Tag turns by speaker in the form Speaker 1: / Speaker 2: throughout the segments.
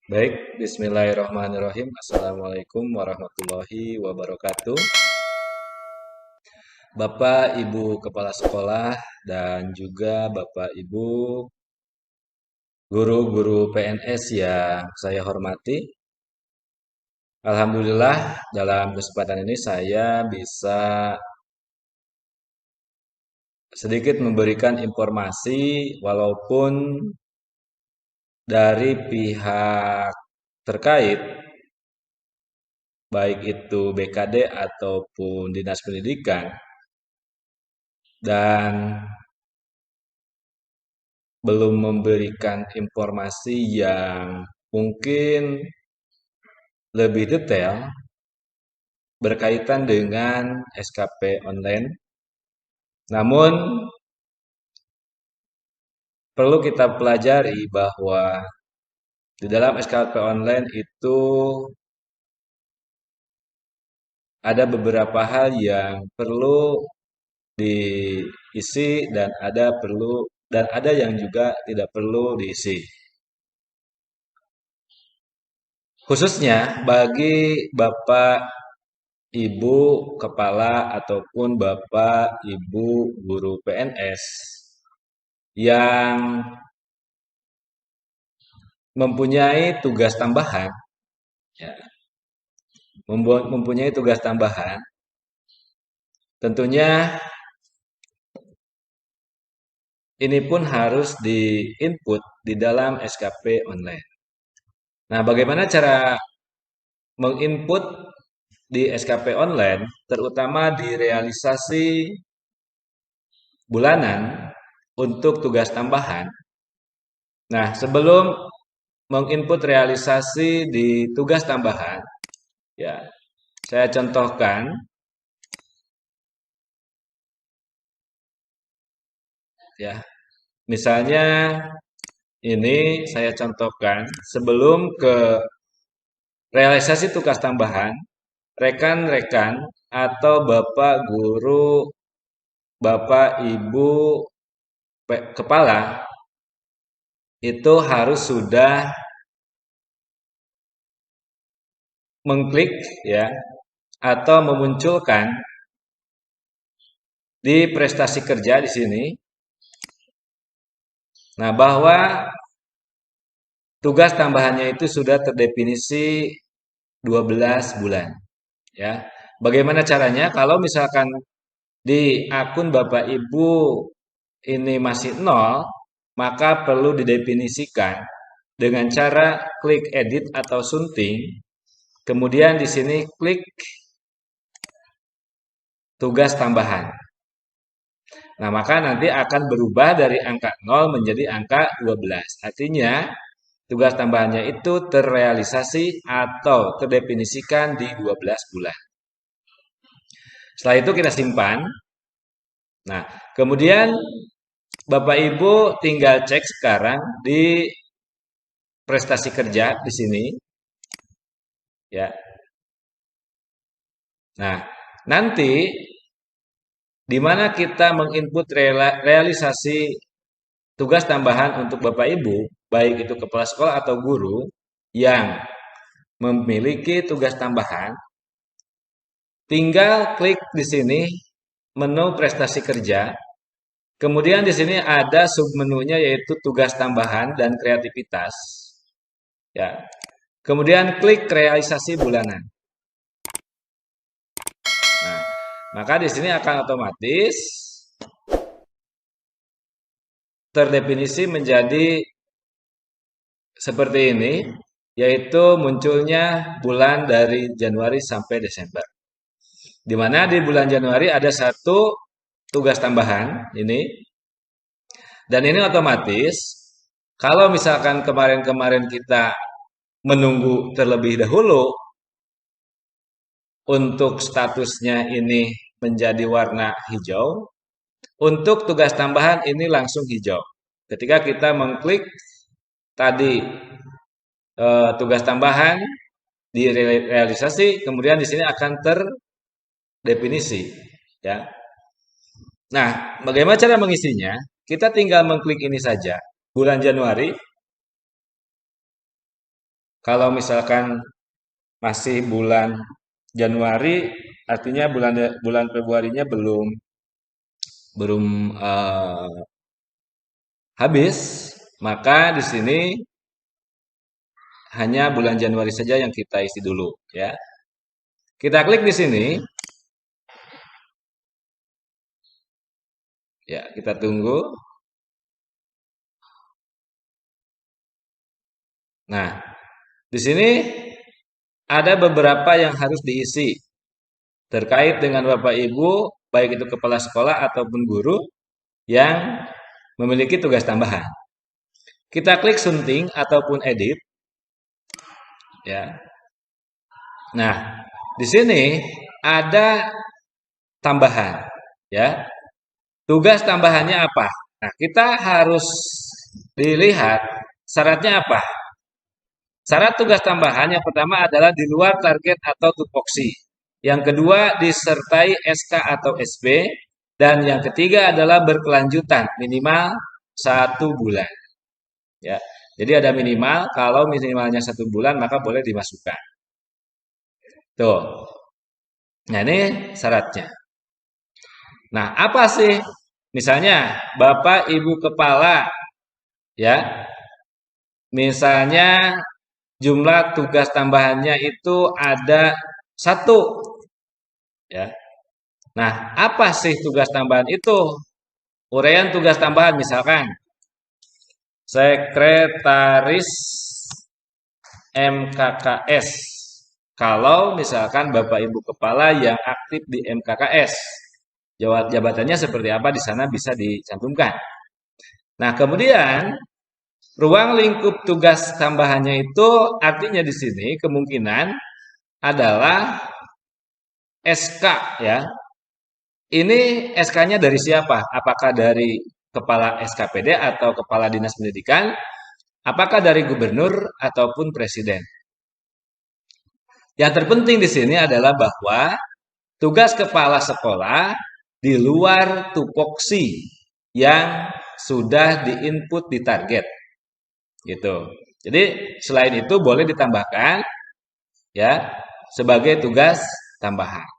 Speaker 1: Baik, bismillahirrahmanirrahim. Assalamualaikum warahmatullahi wabarakatuh. Bapak, Ibu Kepala Sekolah, dan juga Bapak, Ibu guru-guru PNS yang saya hormati. Alhamdulillah, dalam kesempatan ini saya bisa sedikit memberikan informasi walaupun dari pihak terkait, baik itu BKD ataupun Dinas Pendidikan, dan belum memberikan informasi yang mungkin lebih detail berkaitan dengan SKP online. Namun, perlu kita pelajari bahwa di dalam SKP online itu ada beberapa hal yang perlu diisi dan ada yang juga tidak perlu diisi. Khususnya bagi Bapak Ibu kepala ataupun Bapak Ibu guru PNS yang mempunyai tugas tambahan, ya, mempunyai tugas tambahan, tentunya ini pun harus di-input di dalam SKP online. Nah, bagaimana cara menginput di SKP online, terutama di realisasi bulanan untuk tugas tambahan? Nah, sebelum menginput realisasi di tugas tambahan, ya, saya contohkan, ya. Misalnya ini saya contohkan sebelum ke realisasi tugas tambahan, rekan-rekan atau Bapak guru, Bapak Ibu kepala itu harus sudah mengklik, ya, atau memunculkan di prestasi kerja di sini. Nah, bahwa tugas tambahannya itu sudah terdefinisi 12 bulan, ya. Bagaimana caranya? Kalau misalkan di akun Bapak Ibu ini masih nol, maka perlu didefinisikan dengan cara klik edit atau sunting. Kemudian di sini klik tugas tambahan. Nah, maka nanti akan berubah dari angka 0 menjadi angka 12. Artinya, tugas tambahannya itu terrealisasi atau terdefinisikan di 12 bulan. Setelah itu kita simpan. Nah, kemudian Bapak Ibu tinggal cek sekarang di prestasi kerja di sini, ya. Nah, nanti di mana kita menginput realisasi tugas tambahan untuk Bapak Ibu, baik itu kepala sekolah atau guru yang memiliki tugas tambahan, tinggal klik di sini menu prestasi kerja. Kemudian di sini ada submenunya yaitu tugas tambahan dan kreativitas. Ya. Kemudian klik realisasi bulanan. Nah, maka di sini akan otomatis terdefinisi menjadi seperti ini, yaitu munculnya bulan dari Januari sampai Desember. Di mana di bulan Januari ada satu tugas tambahan ini, dan ini otomatis kalau misalkan kemarin-kemarin kita menunggu terlebih dahulu untuk statusnya ini menjadi warna hijau, untuk tugas tambahan ini langsung hijau. Ketika kita mengklik tadi tugas tambahan direalisasi, kemudian di sini akan terdefinisi, ya. Nah, bagaimana cara mengisinya? Kita tinggal mengklik ini saja, bulan Januari. Kalau misalkan masih bulan Januari, artinya bulan bulan Februarinya belum belum habis, maka di sini hanya bulan Januari saja yang kita isi dulu, ya. Kita klik di sini, ya, kita tunggu. Nah, di sini ada beberapa yang harus diisi terkait dengan Bapak Ibu, baik itu kepala sekolah ataupun guru yang memiliki tugas tambahan. Kita klik sunting ataupun edit, ya. Nah, di sini ada tambahan, ya. Tugas tambahannya apa? Nah, kita harus dilihat syaratnya apa. Syarat tugas tambahan yang pertama adalah di luar target atau tupoksi. Yang kedua disertai SK atau SB. Dan yang ketiga adalah berkelanjutan minimal 1 bulan. Ya, jadi ada minimal. Kalau minimalnya 1 bulan maka boleh dimasukkan. Tuh. Nah ini syaratnya. Nah apa sih? Misalnya Bapak Ibu Kepala, ya. Misalnya jumlah tugas tambahannya itu ada 1, ya. Nah, apa sih tugas tambahan itu? Uraian tugas tambahan misalkan sekretaris MKKS. Kalau misalkan Bapak Ibu Kepala yang aktif di MKKS, jabatannya seperti apa di sana bisa dicantumkan. Nah, kemudian ruang lingkup tugas tambahannya itu artinya di sini kemungkinan adalah SK, ya. Ini SK-nya dari siapa? Apakah dari kepala SKPD atau kepala dinas pendidikan? Apakah dari gubernur ataupun presiden? Yang terpenting di sini adalah bahwa tugas kepala sekolah di luar tupoksi yang sudah diinput di target, gitu. Jadi selain itu boleh ditambahkan, ya, sebagai tugas tambahan.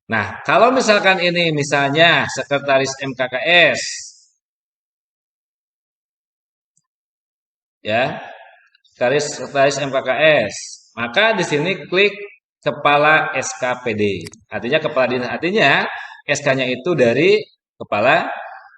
Speaker 1: Nah, kalau misalkan ini misalnya sekretaris MKKS, ya, sekretaris MKKS, maka di sini klik kepala SKPD. Artinya kepala dinas, artinya SK-nya itu dari kepala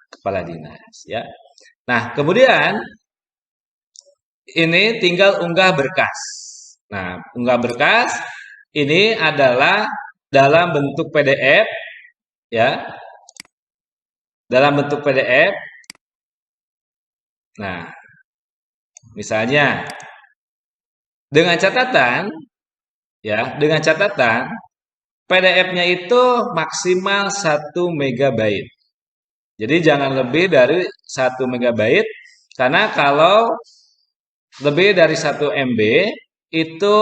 Speaker 1: kepala dinas, ya. Nah, kemudian ini tinggal unggah berkas. Nah, unggah berkas ini adalah dalam bentuk PDF, ya. Dalam bentuk PDF. Nah, misalnya dengan catatan, ya, dengan catatan PDF-nya itu maksimal 1 MB. Jadi jangan lebih dari 1 MB, karena kalau lebih dari 1 MB itu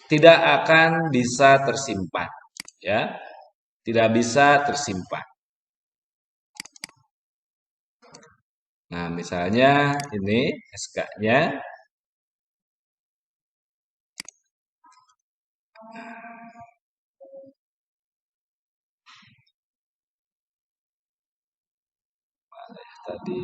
Speaker 1: tidak akan bisa tersimpan, ya, tidak bisa tersimpan. Nah, misalnya ini SK-nya. Tadi,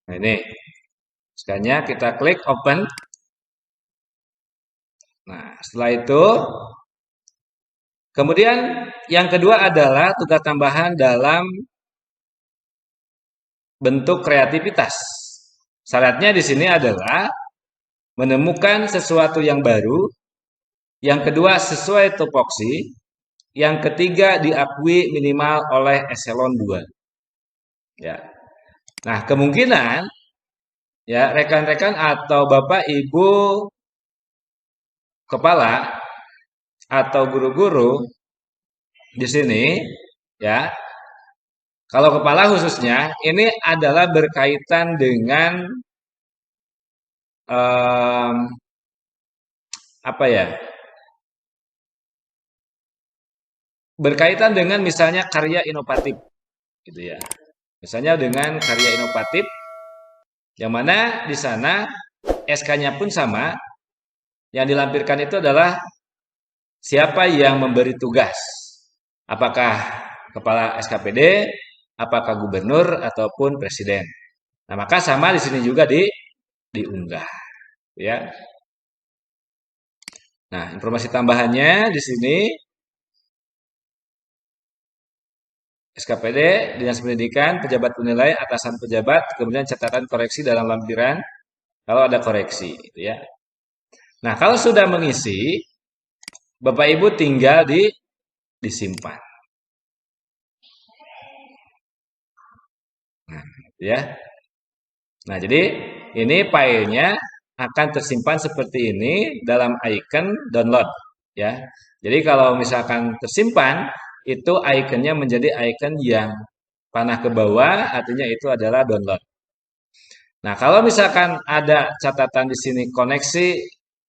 Speaker 1: nah ini SK-nya kita klik open. Nah, setelah itu kemudian yang kedua adalah tugas tambahan dalam bentuk kreativitas. Syaratnya di sini adalah menemukan sesuatu yang baru, yang kedua sesuai tupoksi, yang ketiga diakui minimal oleh eselon 2. Ya. Nah, kemungkinan, ya, rekan-rekan atau Bapak Ibu kepala atau guru-guru di sini, ya. Kalau kepala khususnya ini adalah berkaitan dengan apa ya? Berkaitan dengan misalnya karya inovatif, gitu ya. Misalnya dengan karya inovatif, yang mana di sana SK-nya pun sama, yang dilampirkan itu adalah siapa yang memberi tugas. Apakah kepala SKPD, apakah gubernur ataupun presiden. Nah, maka sama di sini juga diunggah, ya. Nah, informasi tambahannya di sini SKPD, Dinas Pendidikan, pejabat penilai, atasan pejabat, kemudian catatan koreksi dalam lampiran kalau ada koreksi, gitu ya. Nah, kalau sudah mengisi, Bapak Ibu tinggal disimpan. Nah, gitu ya. Nah, jadi ini filenya akan tersimpan seperti ini dalam icon download, ya. Jadi kalau misalkan tersimpan, itu ikonnya menjadi icon yang panah ke bawah, artinya itu adalah download. Nah, kalau misalkan ada catatan di sini koneksi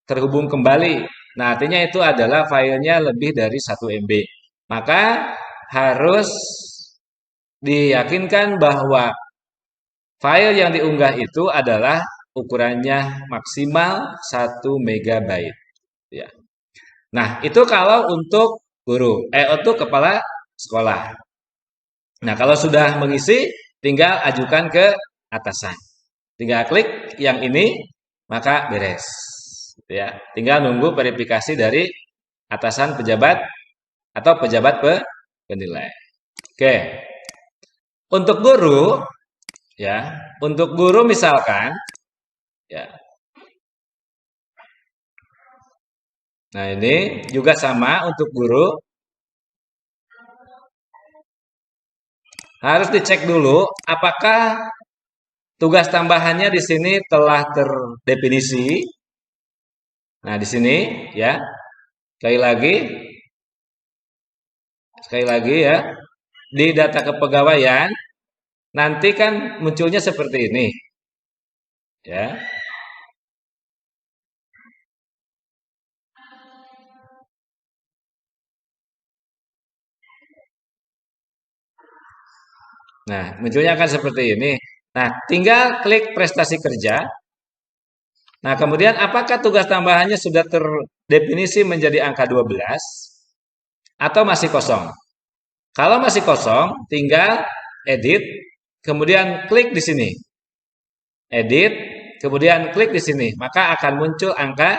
Speaker 1: terhubung kembali, nah artinya itu adalah filenya lebih dari 1 MB. Maka harus diyakinkan bahwa file yang diunggah itu adalah ukurannya maksimal 1 MB. Ya. Nah, itu kalau untuk untuk kepala sekolah. Nah, kalau sudah mengisi, tinggal ajukan ke atasan. Tinggal klik yang ini, maka beres. Gitu ya. Tinggal nunggu verifikasi dari atasan pejabat atau pejabat penilai. Oke. Untuk guru, ya, untuk guru misalkan, ya. Nah, ini juga sama untuk guru. Harus dicek dulu apakah tugas tambahannya di sini telah terdefinisi. Nah, di sini ya. Sekali lagi ya. Di data kepegawaian nanti kan munculnya seperti ini. Ya. Nah, munculnya akan seperti ini. Nah, tinggal klik prestasi kerja. Nah, kemudian apakah tugas tambahannya sudah terdefinisi menjadi angka 12 atau masih kosong? Kalau masih kosong, tinggal edit, kemudian klik di sini. Edit, kemudian klik di sini. Maka akan muncul angka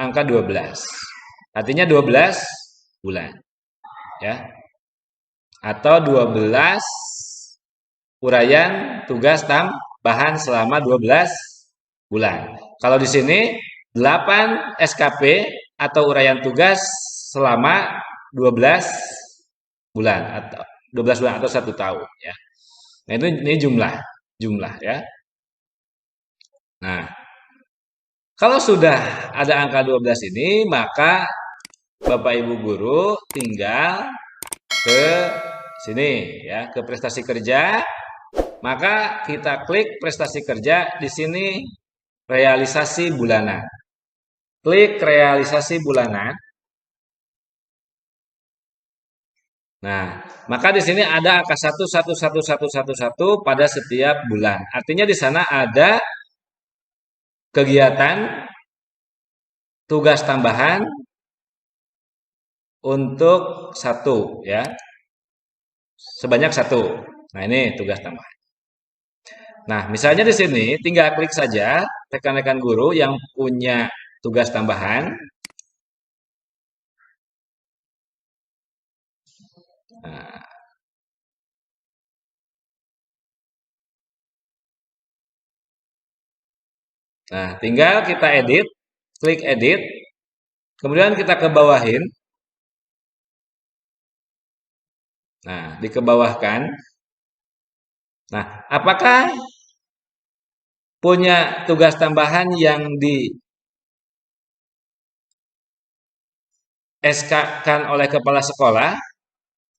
Speaker 1: 12. Artinya 12 bulan, ya. Atau 12 uraian tugas tambahan selama 12 bulan. Kalau di sini 8 SKP atau uraian tugas selama 12 bulan atau 12 bulan atau 1 tahun, ya. Nah, ini jumlah ya. Nah, kalau sudah ada angka 12 ini, maka Bapak Ibu guru tinggal ke sini ya, ke prestasi kerja. Maka kita klik prestasi kerja di sini realisasi bulanan. Klik realisasi bulanan. Nah, maka di sini ada angka 1111111 pada setiap bulan. Artinya di sana ada kegiatan tugas tambahan untuk 1 ya. Sebanyak 1. Nah, ini tugas tambahan. Nah, misalnya di sini tinggal klik saja rekan-rekan guru yang punya tugas tambahan. Nah, tinggal kita edit, klik edit, kemudian kita ke bawahin. Nah, dikebawahkan. Nah, apakah punya tugas tambahan yang di SK-kan oleh kepala sekolah?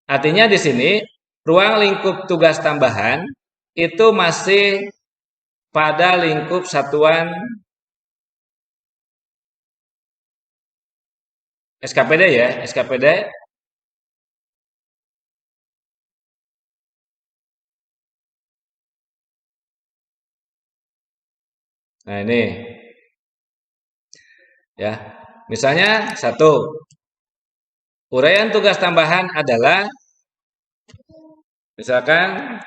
Speaker 1: Artinya di sini ruang lingkup tugas tambahan itu masih pada lingkup satuan SKPD ya, SKPD. Nah, ini ya. Misalnya satu, uraian tugas tambahan adalah misalkan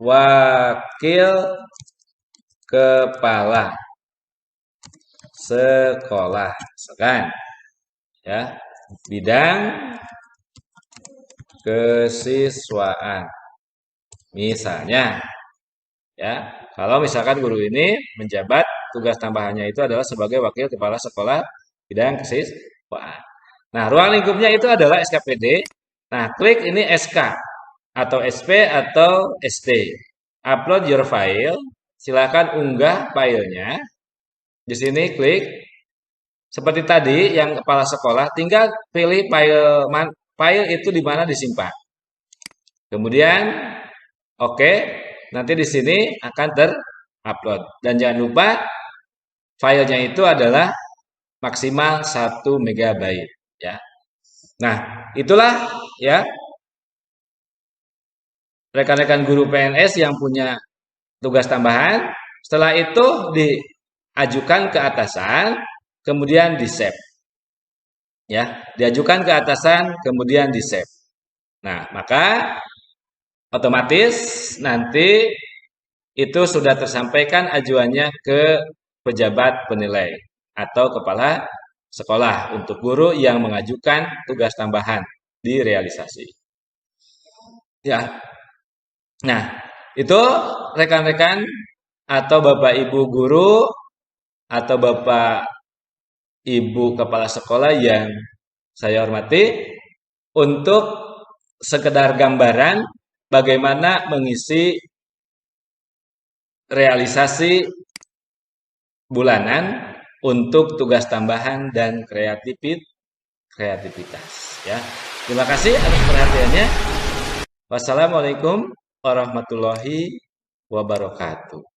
Speaker 1: wakil kepala sekolah, misalkan ya, bidang kesiswaan. Misalnya ya, kalau misalkan guru ini menjabat tugas tambahannya itu adalah sebagai wakil kepala sekolah bidang kesiswaan. Nah, ruang lingkupnya itu adalah SKPD. Nah, klik ini SK atau SP atau ST. Upload your file. Silakan unggah filenya. Di sini klik seperti tadi yang kepala sekolah, tinggal pilih file itu di mana disimpan. Kemudian oke, nanti di sini akan terupload. Dan jangan lupa filenya itu adalah maksimal 1 MB ya. Nah, itulah ya rekan-rekan guru PNS yang punya tugas tambahan. Setelah itu diajukan ke atasan, kemudian di-save. Ya, diajukan ke atasan, kemudian di-save. Nah, maka otomatis nanti itu sudah tersampaikan ajuannya ke pejabat penilai atau kepala sekolah untuk guru yang mengajukan tugas tambahan direalisasi. Ya. Nah, itu rekan-rekan atau Bapak Ibu guru atau Bapak Ibu kepala sekolah yang saya hormati, untuk sekedar gambaran bagaimana mengisi realisasi bulanan untuk tugas tambahan dan kreativitas ya. Terima kasih atas perhatiannya. Wassalamualaikum warahmatullahi wabarakatuh.